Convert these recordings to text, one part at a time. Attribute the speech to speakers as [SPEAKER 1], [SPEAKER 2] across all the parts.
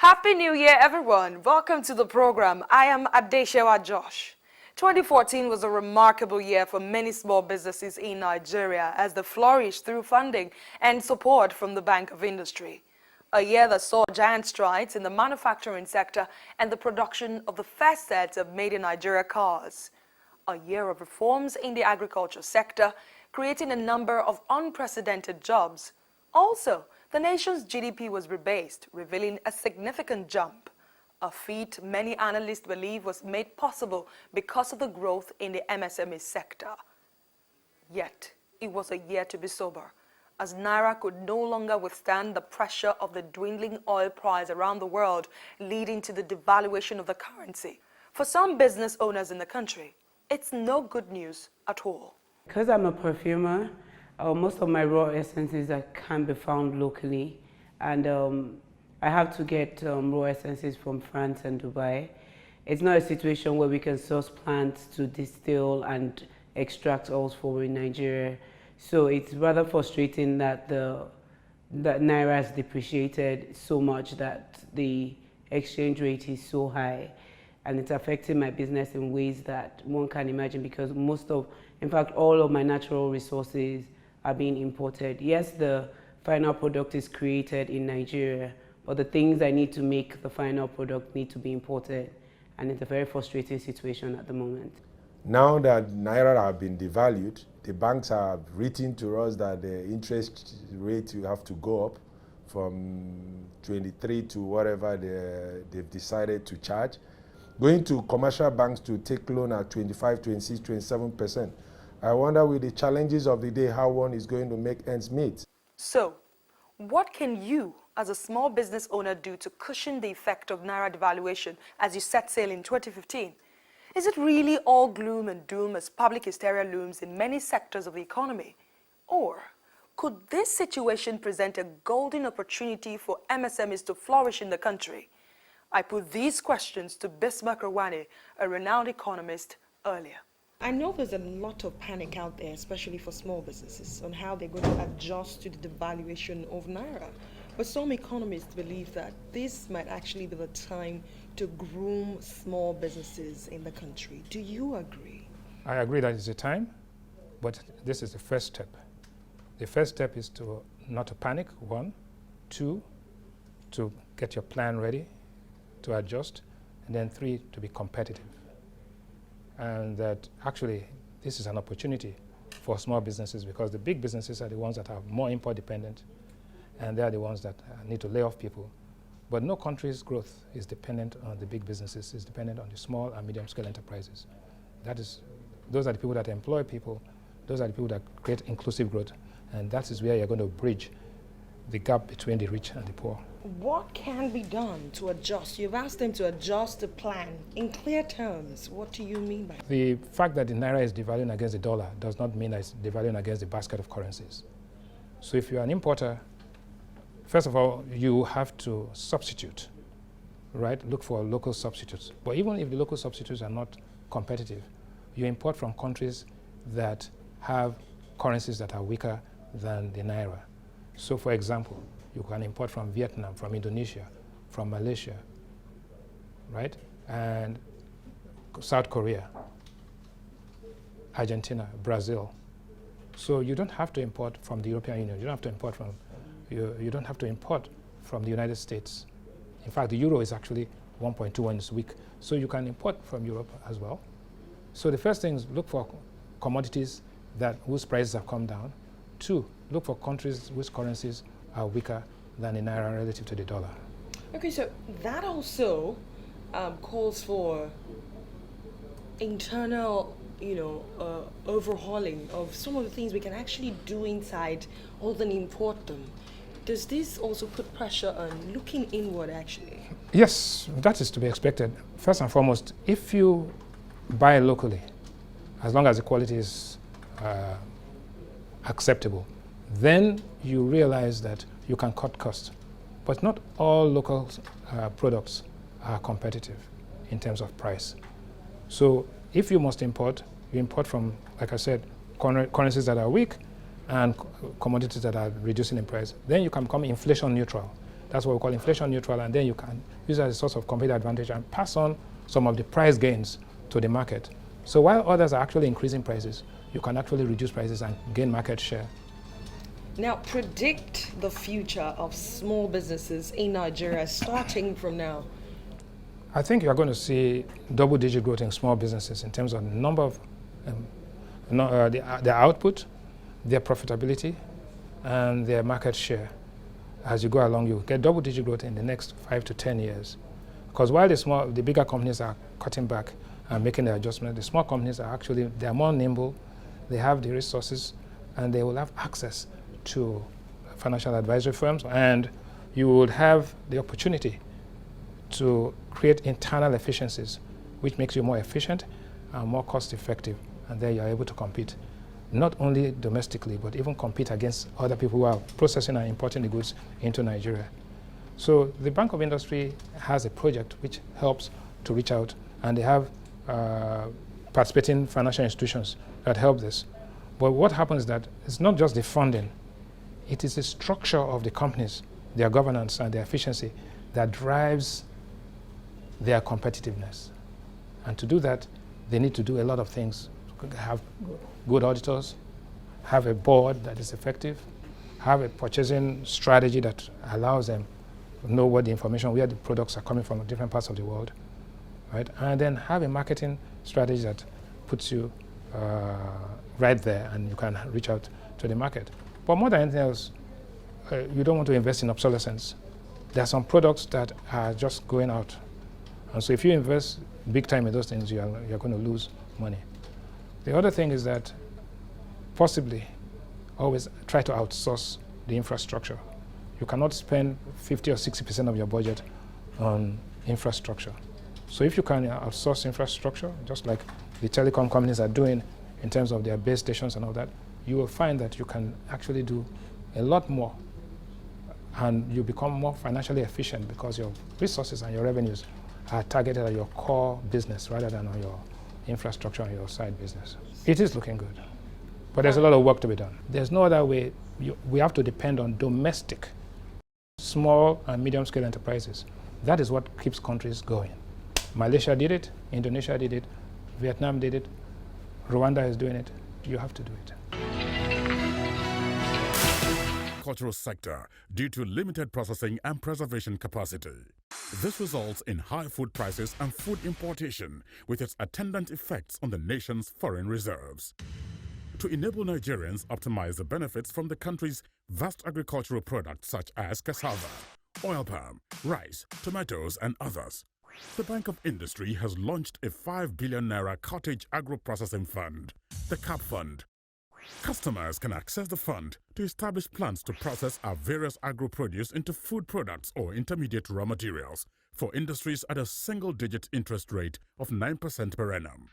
[SPEAKER 1] Happy New Year, everyone. Welcome to the program. I am Adeshewa Josh. 2014 was a remarkable year for many small businesses in Nigeria as they flourished through funding and support from the Bank of Industry. A year that saw giant strides in the manufacturing sector and the production of the first set of made-in-Nigeria cars. A year of reforms in the agriculture sector, creating a number of unprecedented jobs. Also, the nation's GDP was rebased, revealing a significant jump. A feat many analysts believe was made possible because of the growth in the MSME sector. Yet, it was a year to be sober, as Naira could no longer withstand the pressure of the dwindling oil price around the world, leading to the devaluation of the currency. For some business owners in the country, it's no good news at all.
[SPEAKER 2] Because I'm a perfumer, most of my raw essences can be found locally, and I have to get raw essences from France and Dubai. It's not a situation where we can source plants to distill and extract oils for in Nigeria. So it's rather frustrating that that Naira has depreciated so much that the exchange rate is so high, and it's affecting my business in ways that one can imagine, because in fact, all of my natural resources are being imported. Yes, the final product is created in Nigeria, but the things I need to make the final product need to be imported, and it's a very frustrating situation at the moment.
[SPEAKER 3] Now that Naira have been devalued, the banks have written to us that the interest rate will have to go up from 23 to whatever they've decided to charge. Going to commercial banks to take loan at 25, 26, 27%. I wonder, with the challenges of the day, how one is going to make ends meet.
[SPEAKER 1] So, what can you, as a small business owner, do to cushion the effect of Naira devaluation as you set sail in 2015? Is it really all gloom and doom as public hysteria looms in many sectors of the economy? Or could this situation present a golden opportunity for MSMEs to flourish in the country? I put these questions to Bismarck Rwane, a renowned economist, earlier.
[SPEAKER 4] I know there's a lot of panic out there, especially for small businesses, on how they're going to adjust to the devaluation of Naira. But some economists believe that this might actually be the time to groom small businesses in the country. Do you agree?
[SPEAKER 5] I agree that it's a time, but this is the first step. The first step is not to panic, one. Two, to get your plan ready, to adjust, and then three, to be competitive. And that actually this is an opportunity for small businesses, because the big businesses are the ones that are more import dependent, and they are the ones that need to lay off people. But no country's growth is dependent on the big businesses, it's dependent on the small and medium scale enterprises. Those are the people that employ people, those are the people that create inclusive growth, and that is where you're going to bridge the gap between the rich and the poor.
[SPEAKER 4] What can be done to adjust? You've asked them to adjust the plan. In clear terms, what do you mean by that?
[SPEAKER 5] The fact that the Naira is devaluing against the dollar does not mean that it's devaluing against the basket of currencies. So if you're an importer, first of all, you have to substitute, right? Look for local substitutes. But even if the local substitutes are not competitive, you import from countries that have currencies that are weaker than the Naira. So for example, you can import from Vietnam, from Indonesia, from Malaysia, right? And South Korea, Argentina, Brazil. So you don't have to import from the European Union. You don't have to import from you don't have to import from the United States. In fact, the euro is actually 1.21, it's weak. So you can import from Europe as well. So the first thing is look for commodities whose prices have come down. Two, look for countries whose currencies are weaker than the Naira relative to the dollar.
[SPEAKER 4] Okay, so that also calls for internal, overhauling of some of the things we can actually do inside rather than import them. Does this also put pressure on looking inward, actually?
[SPEAKER 5] Yes, that is to be expected. First and foremost, if you buy locally, as long as the quality is acceptable, then you realize that you can cut costs. But not all local products are competitive in terms of price. So if you must import, you import from, like I said, currencies that are weak and commodities that are reducing in price. Then you can become inflation neutral. That's what we call inflation neutral, and then you can use it as a source of competitive advantage and pass on some of the price gains to the market. So while others are actually increasing prices, you can actually reduce prices and gain market share.
[SPEAKER 4] Now, predict the future of small businesses in Nigeria starting from now.
[SPEAKER 5] I think you are going to see double-digit growth in small businesses in terms of the number of their output, their profitability, and their market share. As you go along, you get double-digit growth in the next 5 to 10 years. Because while the bigger companies are cutting back and making the adjustment, the small companies are actually, they are more nimble, they have the resources, and they will have access to financial advisory firms, and you would have the opportunity to create internal efficiencies, which makes you more efficient and more cost effective, and then you're able to compete, not only domestically, but even compete against other people who are processing and importing the goods into Nigeria. So the Bank of Industry has a project which helps to reach out, and they have participating financial institutions that help this. But what happens is that it's not just the funding, it is the structure of the companies, their governance and their efficiency that drives their competitiveness. And to do that, they need to do a lot of things. Have good auditors, have a board that is effective, have a purchasing strategy that allows them to know what the information, where the products are coming from different parts of the world, right? And then have a marketing strategy that puts you right there and you can reach out to the market. But more than anything else, you don't want to invest in obsolescence. There are some products that are just going out. And so if you invest big time in those things, you're going to lose money. The other thing is that possibly always try to outsource the infrastructure. You cannot spend 50 or 60% of your budget on infrastructure. So if you can outsource infrastructure, just like the telecom companies are doing in terms of their base stations and all that, you will find that you can actually do a lot more, and you become more financially efficient because your resources and your revenues are targeted at your core business rather than on your infrastructure and your side business. It is looking good, but there's a lot of work to be done. There's no other way. We have to depend on domestic, small and medium-scale enterprises. That is what keeps countries going. Malaysia did it, Indonesia did it, Vietnam did it, Rwanda is doing it. You have to do it.
[SPEAKER 6] Agricultural sector due to limited processing and preservation capacity. This results in high food prices and food importation, with its attendant effects on the nation's foreign reserves. To enable Nigerians optimize the benefits from the country's vast agricultural products such as cassava, oil palm, rice, tomatoes, and others, the Bank of Industry has launched a 5 billion naira cottage agro-processing fund, the CAP Fund. Customers can access the fund to establish plans to process our various agro-produce into food products or intermediate raw materials for industries at a single-digit interest rate of 9% per annum.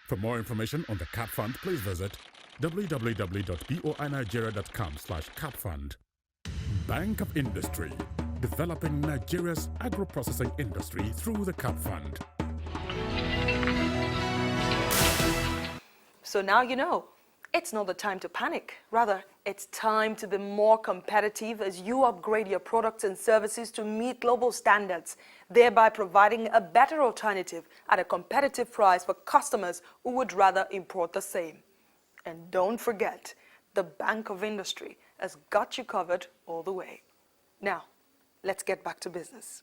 [SPEAKER 6] For more information on the CAP Fund, please visit www.boinigeria.com/capfund. Bank of Industry, developing Nigeria's agro-processing industry through the CAP Fund.
[SPEAKER 1] So now you know. It's not the time to panic. Rather, it's time to be more competitive as you upgrade your products and services to meet global standards, thereby providing a better alternative at a competitive price for customers who would rather import the same. And don't forget, the Bank of Industry has got you covered all the way. Now, let's get back to business.